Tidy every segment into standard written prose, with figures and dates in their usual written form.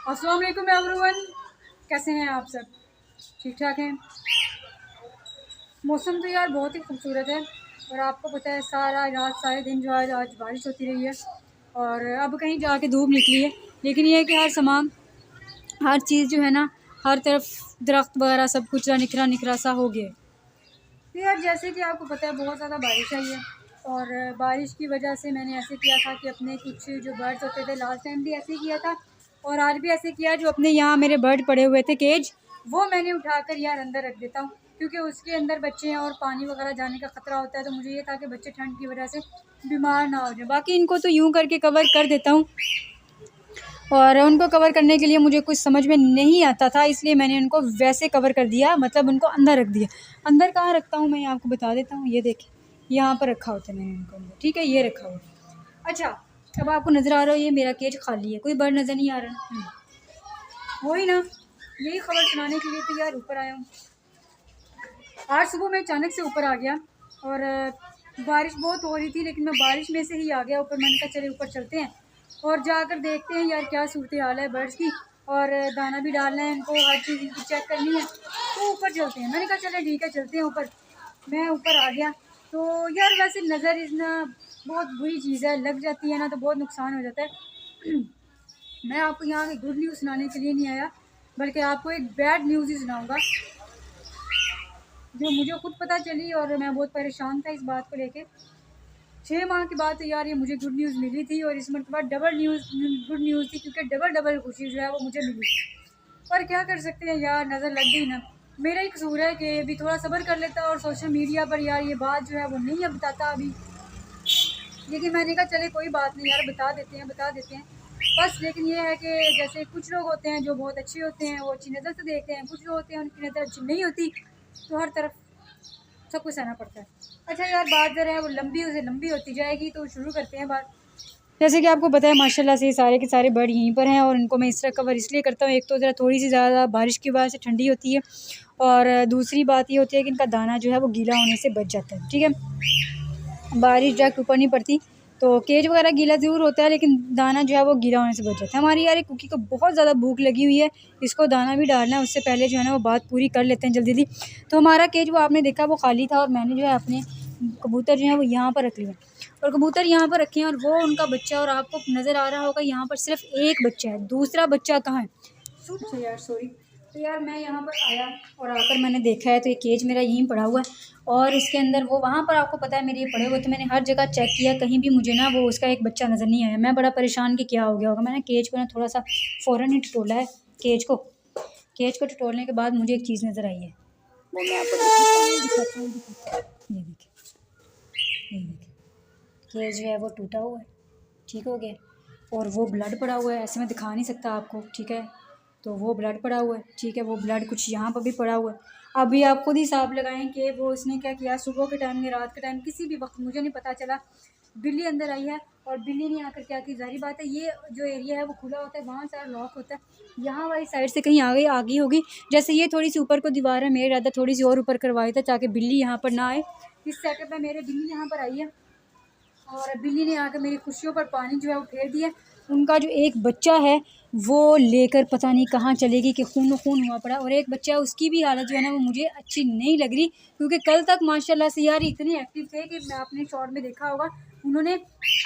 अस्सलाम वालेकुम एवरीवन, कैसे हैं आप सब? ठीक ठाक हैं। मौसम तो यार बहुत ही खूबसूरत है और आपको पता है सारा रात सारे दिन जो है आज बारिश होती रही है और अब कहीं जाके धूप निकली है। लेकिन ये है कि हर सामान हर चीज़ जो है ना, हर तरफ दरख्त वगैरह सब कुछ निखरा निखरा सा हो गया है। तो यार जैसे कि आपको पता है बहुत ज़्यादा बारिश आई है और बारिश की वजह से मैंने ऐसे किया था कि अपने कुछ जो बर्ड्स होते थे, लास्ट टाइम भी ऐसे ही किया था और आज भी ऐसे किया। जो अपने यहाँ मेरे बर्ड पड़े हुए थे केज, वो मैंने उठाकर यार अंदर रख देता हूँ क्योंकि उसके अंदर बच्चे हैं और पानी वगैरह जाने का ख़तरा होता है। तो मुझे ये था कि बच्चे ठंड की वजह से बीमार ना हो जाए। बाकी इनको तो यूँ करके कवर कर देता हूँ और उनको कवर करने के लिए मुझे कुछ समझ में नहीं आता था, इसलिए मैंने उनको वैसे कवर कर दिया, मतलब उनको अंदर रख दिया। अंदर कहाँ रखता हूँ मैं आपको बता देता हूँ, ये देखें यहाँ पर रखा होता है मैंने उनको अंदर, ठीक है, ये रखा हुआ। अच्छा, अब आपको नज़र आ रहा हो ये मेरा केज खाली है, कोई बर्ड नज़र नहीं आ रहा। वही ना, यही खबर सुनाने के लिए तो यार ऊपर आया हूँ। आज सुबह मैं अचानक से ऊपर आ गया और बारिश बहुत हो रही थी, लेकिन मैं बारिश में से ही आ गया ऊपर। मैंने कहा चले ऊपर चलते हैं और जाकर देखते हैं यार क्या सूरत हाल है बर्ड्स की, और दाना भी डालना है इनको, हर चीज़ इनकी चेक करनी है। तो ऊपर चलते हैं। मैंने कहा चले ठीक है चलते हैं ऊपर। मैं ऊपर आ गया तो यार वैसे नज़र इतना बहुत बुरी चीज़ है, लग जाती है ना तो बहुत नुकसान हो जाता है। मैं आपको यहाँ की गुड न्यूज़ सुनाने के लिए नहीं आया, बल्कि आपको एक बैड न्यूज़ ही सुनाऊँगा जो मुझे खुद पता चली और मैं बहुत परेशान था इस बात को लेके। 6 माह के बाद तो यार ये मुझे गुड न्यूज़ मिली थी और इस मरतबा डबल गुड न्यूज़ थी, क्योंकि डबल डबल खुशी जो है वो मुझे मिली। पर क्या कर सकते हैं यार, नज़र लग गई ना। मेरा ही कसूर है कि अभी थोड़ा सब्र कर लेता और सोशल मीडिया पर यार ये बात जो है वो नहीं है बताता अभी। लेकिन मैंने कहा चले कोई बात नहीं यार, बता देते हैं बस। लेकिन ये है कि जैसे कुछ लोग होते हैं जो बहुत अच्छे होते हैं, वो अच्छी नज़र से देखते हैं, कुछ लोग होते हैं उनकी नज़र अच्छी नहीं होती, तो हर तरफ सब कुछ सहना पड़ता है। अच्छा यार, बात जो है वो लंबी से लंबी होती जाएगी, तो शुरू करते हैं बात। जैसे कि आपको पता है माशाल्लाह से सारे के सारे बर्ड यहीं पर हैं और इनको मैं इस तरह कवर इसलिए करता हूँ, एक तो ज़रा थोड़ी सी ज़्यादा बारिश की वजह से ठंडी होती है और दूसरी बात ये होती है कि इनका दाना जो है वो गीला होने से बच जाता है, ठीक है। बारिश डायरेक्ट ऊपर नहीं पड़ती तो केज वगैरह गीला ज़रूर होता है, लेकिन दाना जो है वो गीला होने से बच जाता है। हमारी यार एक कुकी को बहुत ज़्यादा भूख लगी हुई है, इसको दाना भी डालना है, उससे पहले जो है ना वो बात पूरी कर लेते हैं जल्दी जल्दी। तो हमारा केज वो आपने देखा वो खाली था और मैंने जो है अपने कबूतर जो है वो यहाँ पर रख लिया और कबूतर यहाँ पर रखे हैं और वो उनका बच्चा, और आपको नज़र आ रहा होगा यहाँ पर सिर्फ एक बच्चा है, दूसरा बच्चा कहाँ है। अच्छा यार सॉरी। तो यार मैं यहाँ पर आया और आकर मैंने देखा है तो ये केज मेरा यहीं पड़ा हुआ है और इसके अंदर वो वहाँ पर आपको पता है मेरे ये पड़े हुए, तो मैंने हर जगह चेक किया, कहीं भी मुझे ना वो उसका एक बच्चा नज़र नहीं आया। मैं बड़ा परेशान कि क्या हो गया होगा। मैंने केज को ना थोड़ा सा फ़ौरन ही टटोला है, केज को टटोलने के बाद मुझे एक चीज़ नज़र आई है, वो मैं आपको दिखाता हूँ। ये देखिए, ये देखिए, केज जो है वो टूटा हुआ है, ठीक हो गया, और वो ब्लड पड़ा हुआ है। ऐसे मैं दिखा नहीं सकता आपको, ठीक है, तो वो ब्लड पड़ा हुआ है, ठीक है, वो ब्लड कुछ यहाँ पर भी पड़ा हुआ है। अभी आप खुद ही हिसाब लगाएं कि वो उसने क्या किया, सुबह के टाइम में, रात के टाइम, किसी भी वक्त मुझे नहीं पता चला। बिल्ली अंदर आई है और बिल्ली ने आकर क्या की, जाहिर बात है ये जो एरिया है वो खुला होता है, वहाँ सारा लॉक होता है, यहाँ वाली साइड से कहीं आ गई होगी। जैसे ये थोड़ी सी ऊपर को दीवार है, मेरे इरादा थोड़ी सी और ऊपर करवाई था ताकि बिल्ली यहाँ पर ना आए। इस सेटअप में मेरे बिल्ली यहाँ पर आई है और बिल्ली ने आकर मेरी खुशियों पर पानी जो है वो फेर दिया। उनका जो एक बच्चा है वो लेकर पता नहीं कहाँ चलेगी कि खून खून हुआ पड़ा, और एक बच्चा उसकी भी हालत जो है ना वो मुझे अच्छी नहीं लग रही, क्योंकि कल तक माशाल्लाह से यार इतने एक्टिव थे कि मैं आपने शॉर्ट में देखा होगा, उन्होंने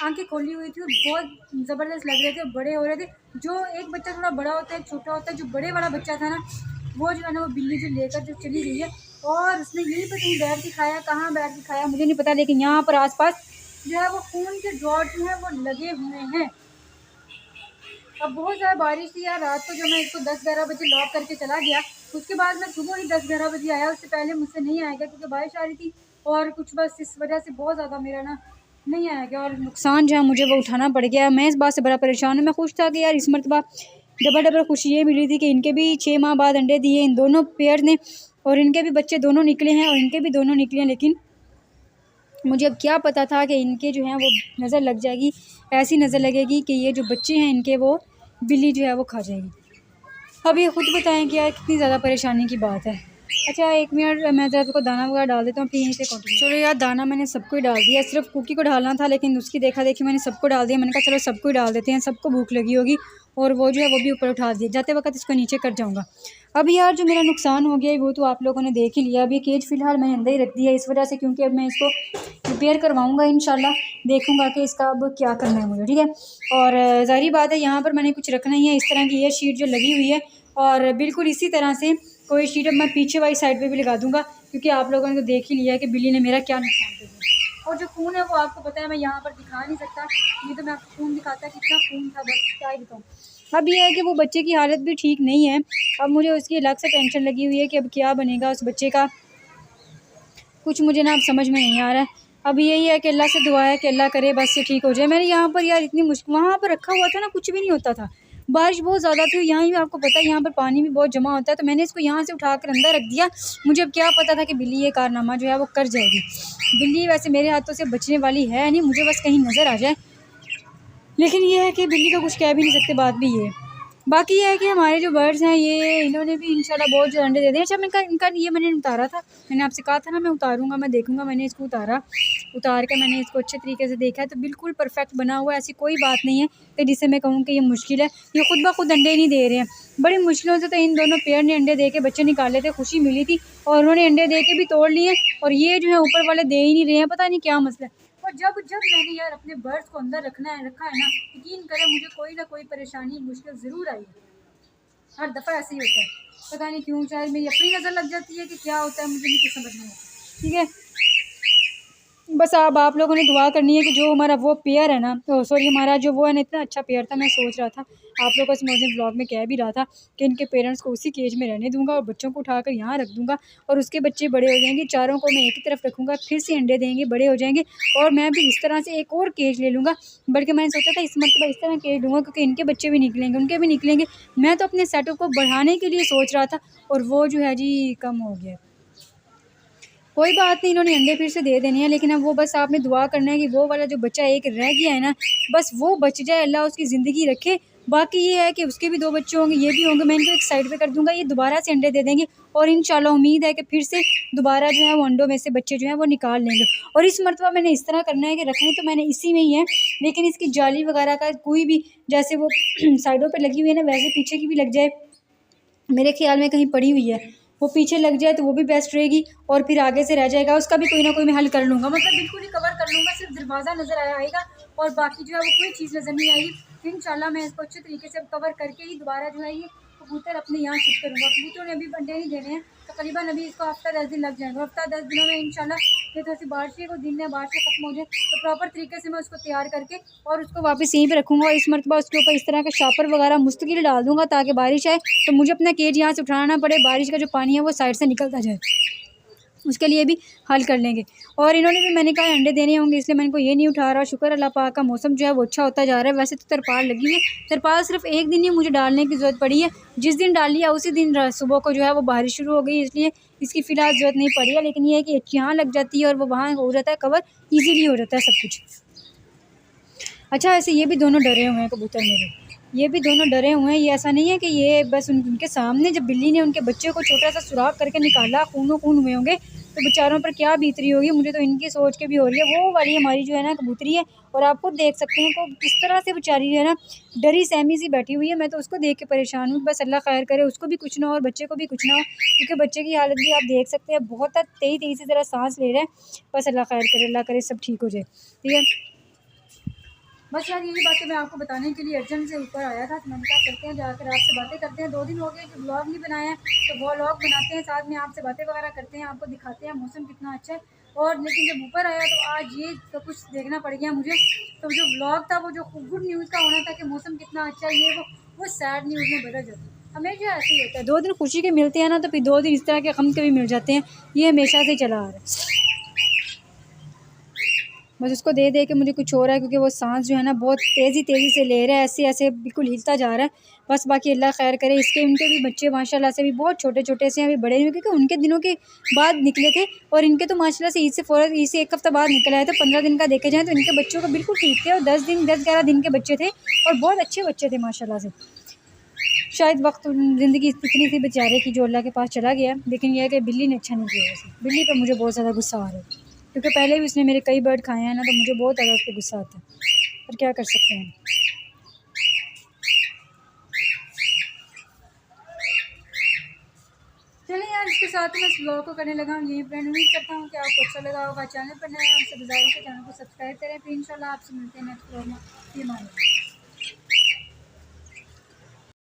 आंखें खोली हुई थी और बहुत ज़बरदस्त लग रहे थे, बड़े हो रहे थे। जो एक बच्चा थोड़ा बड़ा होता है, छोटा होता है, जो बड़े वाला बच्चा था ना वो जो है ना वो बिल्ली जो लेकर जो चली गई है और उसने यहीं पर कहीं बैठ के खाया, कहाँ बैठ के खाया मुझे नहीं पता, लेकिन यहाँ पर आसपास जो है वो खून के ड्रॉट जो है वो लगे हुए हैं। अब बहुत ज़्यादा बारिश थी यार रात को, जो मैं इसको 10-11 बजे लॉक करके चला गया, उसके बाद मैं सुबह ही 10-11 बजे आया, उससे पहले मुझसे नहीं आया गया क्योंकि बारिश आ रही थी और कुछ बस इस वजह से बहुत ज़्यादा मेरा ना नहीं आया गया और नुकसान जो है मुझे वो उठाना पड़ गया। मैं इस बात से बड़ा परेशान हूँ। मैं खुश था कि यार इस मरतबा डबल डबल खुशी ये मिली थी कि इनके भी 6 माह बाद अंडे दिए इन दोनों पेयर ने, और इनके भी बच्चे दोनों निकले हैं और इनके भी दोनों निकले हैं, लेकिन मुझे अब क्या पता था कि इनके जो हैं वो नज़र लग जाएगी, ऐसी नज़र लगेगी कि ये जो बच्चे हैं इनके वो बिल्ली जो है वो खा जाएगी। अब ये खुद बताएं कि यार कितनी ज़्यादा परेशानी की बात है। अच्छा 1 मिनट, मैं ज़रा को दाना वगैरह डाल देता हूँ, फिर यहीं से कंटिन्यू। चलो यार, दाना मैंने सबको ही डाल दिया, सिर्फ कुकी को डालना था, लेकिन उसकी देखा देखी मैंने सबको डाल दिया। मैंने कहा चलो सबको ही डाल देते हैं, सबको भूख लगी होगी। और वो जो है वो भी ऊपर उठा दिया, जाते वक्त इसको नीचे कर जाऊँगा। अब यार जो मेरा नुकसान हो गया है वो तो आप लोगों ने देख ही लिया। अभी केज फ़िलहाल मैंने अंदर ही रख दिया इस वजह से, क्योंकि अब मैं इसको रिपेयर करवाऊँगा इंशाल्लाह, देखूँगा कि इसका अब क्या करना है मुझे, ठीक है। और ज़ाहिर बात है यहाँ पर मैंने कुछ रखना ही है, इस तरह की ये शीट जो लगी हुई है, और बिल्कुल इसी तरह से कोई शीट अब मैं पीछे वाली साइड पे भी लगा दूंगा, क्योंकि आप लोगों ने तो देख ही लिया है कि बिल्ली ने मेरा क्या नुकसान कर दिया। और जो खून है वो आपको पता है, मैं यहाँ पर दिखा नहीं सकता, ये तो मैं आपको खून दिखाता कितना खून था, बस क्या ही बताऊँ। अब ये है कि वो बच्चे की हालत भी ठीक नहीं है, अब मुझे उसकी अलग से टेंशन लगी हुई है कि अब क्या बनेगा उस बच्चे का, कुछ मुझे ना अब समझ में नहीं आ रहा है। अब यही है कि अल्लाह से दुआ है कि अल्लाह करे बस ये ठीक हो जाए। मैंने यहाँ पर यार इतनी मुश्किल, वहाँ पर रखा हुआ था ना, कुछ भी नहीं होता था, बारिश बहुत ज़्यादा थी, यहाँ भी आपको पता है यहाँ पर पानी भी बहुत जमा होता है, तो मैंने इसको यहाँ से उठाकर अंदर रख दिया। मुझे अब क्या पता था कि बिल्ली ये कारनामा जो है वो कर जाएगी। बिल्ली वैसे मेरे हाथों से बचने वाली है नहीं, मुझे बस कहीं नज़र आ जाए, लेकिन ये है कि बिल्ली का कुछ कह भी नहीं सकते, बात भी ये है। बाकी ये है कि हमारे जो बर्ड्स हैं ये इन्होंने भी इंशाल्लाह बहुत जो अंडे दे दिए। अच्छा, इनका ये मैंने उतारा था, मैंने आपसे कहा था ना मैं उतारूंगा, मैं देखूंगा, मैंने इसको उतार के मैंने इसको अच्छे तरीके से देखा है, तो बिल्कुल परफेक्ट बना हुआ है, ऐसी कोई बात नहीं है कि जिससे मैं कहूँ कि ये मुश्किल है। ये खुद ब खुद अंडे नहीं दे रहे हैं, बड़ी मुश्किलों से तो इन दोनों पेयर ने अंडे दे के बच्चे निकाले थे, खुशी मिली थी, और उन्होंने अंडे दे के भी तोड़ लिए, और ये जो है ऊपर वाले दे ही नहीं रहे हैं, पता नहीं क्या मसला है। और जब मैंने यार अपने बर्ड्स को अंदर रखा है ना, यकीन करें मुझे कोई ना कोई परेशानी मुश्किल ज़रूर आई है, हर दफ़ा ऐसे ही होता है, पता नहीं क्यों, शायद मेरी अपनी नज़र लग जाती है कि क्या होता है, मुझे नहीं कुछ समझ नहीं आता, ठीक है। बस अब आप लोगों ने दुआ करनी है कि जो हमारा वो पेयर है ना, तो सॉरी हमारा जो वो है ना, इतना अच्छा पेयर था, मैं सोच रहा था आप लोगों से, मैं ब्लॉग में कह भी रहा था कि इनके पेरेंट्स को उसी केज में रहने दूंगा और बच्चों को उठाकर यहाँ रख दूंगा, और उसके बच्चे बड़े हो जाएंगे, चारों को मैं एक ही तरफ रखूँगा, फिर से अंडे देंगे, बड़े हो जाएंगे, और मैं भी इस तरह से एक और केज ले लूँगा। बल्कि मैंने सोचा था इस मरतबा इस तरह केज लूँगा, क्योंकि इनके बच्चे भी निकलेंगे, उनके भी निकलेंगे। मैं तो अपने सेटअप को बढ़ाने के लिए सोच रहा था, और वो जो है जी कम हो गया। कोई बात नहीं, इन्होंने अंडे फिर से दे देने हैं, लेकिन अब वो बस आपने दुआ करना है कि वो वाला जो बच्चा एक रह गया है ना, बस वो बच जाए, अल्लाह उसकी ज़िंदगी रखे। बाकी ये है कि उसके भी 2 बच्चे होंगे, ये भी होंगे, मैं इनको एक साइड पे कर दूँगा, ये दोबारा से अंडे दे देंगे, और इंशाल्लाह उम्मीद है कि फिर से दोबारा जो है वो अंडों में से बच्चे जो हैं वो निकाल लेंगे। और इस मरतबा मैंने इस तरह करना है कि रखनी तो मैंने इसी में ही है, लेकिन इसकी जाली वगैरह का कोई भी, जैसे वो साइडों पर लगी हुई है ना, वैसे पीछे की भी लग जाए, मेरे ख्याल में कहीं पड़ी हुई है, वो पीछे लग जाए तो वो भी बेस्ट रहेगी, और फिर आगे से रह जाएगा, उसका भी कोई ना कोई मैं हल कर लूँगा, मतलब बिल्कुल ही कवर कर लूँगा, सिर्फ दरवाज़ा नज़र आएगा और बाकी जो है वो कोई चीज़ नज़र नहीं आएगी। इंशाल्लाह मैं इसको अच्छे तरीके से कवर करके ही दोबारा जो है ये कबूतर अपने यहाँ शिफ्ट करूँगा। कबूतरों ने अभी अंडे नहीं देने हैं, तकरीबन अभी इसको हफ्ता 10 दिन लग जाएंगे, हफ्ता 10 दिनों में इंशाल्लाह, ये थोड़ी सी बारिश को दिन है, बारिश खत्म हो जाए तो प्रॉपर तरीके से मैं उसको तैयार करके और उसको वापस यहीं पे रखूँगा। और इस मरतबा उसके ऊपर इस तरह का शापर वगैरह मुस्तकिल डाल दूँगा, ताकि बारिश आए तो मुझे अपना केज यहाँ से उठाना ना पड़े, बारिश का जो पानी है वो साइड से निकलता जाए, उसके लिए भी हल कर लेंगे। और इन्होंने भी, मैंने कहा अंडे देने होंगे, इसलिए मैं इनको ये नहीं उठा रहा। शुक्र अल्लाह पाक का, मौसम जो है वो अच्छा होता जा रहा है। वैसे तो तरपाल लगी हुई है, तरपाल सिर्फ एक दिन ही मुझे डालने की ज़रूरत पड़ी है, जिस दिन डाल लिया उसी दिन सुबह को जो है वो बारिश शुरू हो गई, इसलिए इसकी फ़िलहाल ज़रूरत नहीं पड़ी है। लेकिन ये है कि यहाँ लग जाती है और वो वहाँ हो जाता है कवर, ईज़िली हो जाता है सब कुछ। अच्छा, ऐसे ये भी दोनों डरे हुए हैं कबूतर मेरे, ये भी दोनों डरे हुए हैं। ये ऐसा नहीं है कि ये बस उनके सामने जब बिल्ली ने उनके बच्चे को छोटा सा सुराख करके निकाला, खूनो खून हुए होंगे, तो बेचारों पर क्या बीत रही होगी, मुझे तो इनकी सोच के भी हो रही है। वो वाली हमारी जो है ना कबूतरी है, और आप खुद देख सकते हैं को किस तरह से बेचारी जो है ना डरी सहमी सी बैठी हुई है। मैं तो उसको देख के परेशान हूँ, बस अल्लाह खैर करे, उसको भी कुछ ना हो और बच्चे को भी कुछ ना हो, क्योंकि बच्चे की हालत भी आप देख सकते हैं, बहुत तेज़ी से ज़रा सांस ले रहा है। बस अल्लाह खैर करे, अल्लाह करे सब ठीक हो जाए, ठीक है। बस यार यही बातें मैं आपको बताने के लिए अर्जेंट से ऊपर आया था, तो मैंने कहा करते हैं जाकर आपसे बातें करते हैं। 2 दिन हो गए कि व्लॉग नहीं बनाया है, तो वो व्लॉग बनाते हैं, साथ में आपसे बातें वगैरह करते हैं, आपको दिखाते हैं मौसम कितना अच्छा है। और लेकिन जब ऊपर आया तो आज ये तो कुछ देखना पड़ गया मुझे, तो जो व्लॉग था वो जो गुड न्यूज़ का होना था कि मौसम कितना अच्छा है, ये वो सैड न्यूज़ में बदल जाता है। हमेशा ऐसे ही होता है, 2 दिन खुशी के मिलते हैं ना, तो फिर 2 दिन इस तरह के गम के भी मिल जाते हैं, ये हमेशा से चला आ रहा है। बस उसको दे दे के मुझे कुछ हो रहा है, क्योंकि वो सांस जो है ना बहुत तेज़ी से ले रहा है, ऐसे ऐसे बिल्कुल हिलता जा रहा है। बस बाकी अल्लाह खैर करे। इसके उनके भी बच्चे माशाल्लाह से भी बहुत छोटे से हैं, अभी बड़े नहीं हुए, क्योंकि उनके दिनों के बाद निकले थे, और इनके तो माशाल्लाह से ईद से 1 हफ़्ता बाद निकल आए, तो 15 दिन का देखे जाएँ तो इनके बच्चों को बिल्कुल ठीक थे, और 10-11 दिन के बच्चे थे, और बहुत अच्छे बच्चे थे माशाल्लाह से। शायद वक्त ज़िंदगी इतनी थी बेचारे की जो अल्लाह के पास चला गया। लेकिन यह है कि बिल्ली ने अच्छा नहीं किया उसे। बिल्ली पे मुझे बहुत ज़्यादा गुस्सा आ रहा है क्योंकि पहले भी उसने मेरे कई बर्ड खाए हैं ना, तो मुझे बहुत ज़्यादा उस पर गुस्सा आता है, पर क्या कर सकते हैं। चलिए यार, इसके साथ मैं इस ब्लॉग को करने लगा हूँ यहीं पर। उम्मीद करता हूँ कि आपको अच्छा लगा होगा। चैनल पर नए हैं, आपसे गुजारिश है चैनल को सब्सक्राइब करें। फिर इंशाल्लाह आपसे मिलते हैं नेक्स्ट ब्लॉग में। ये मान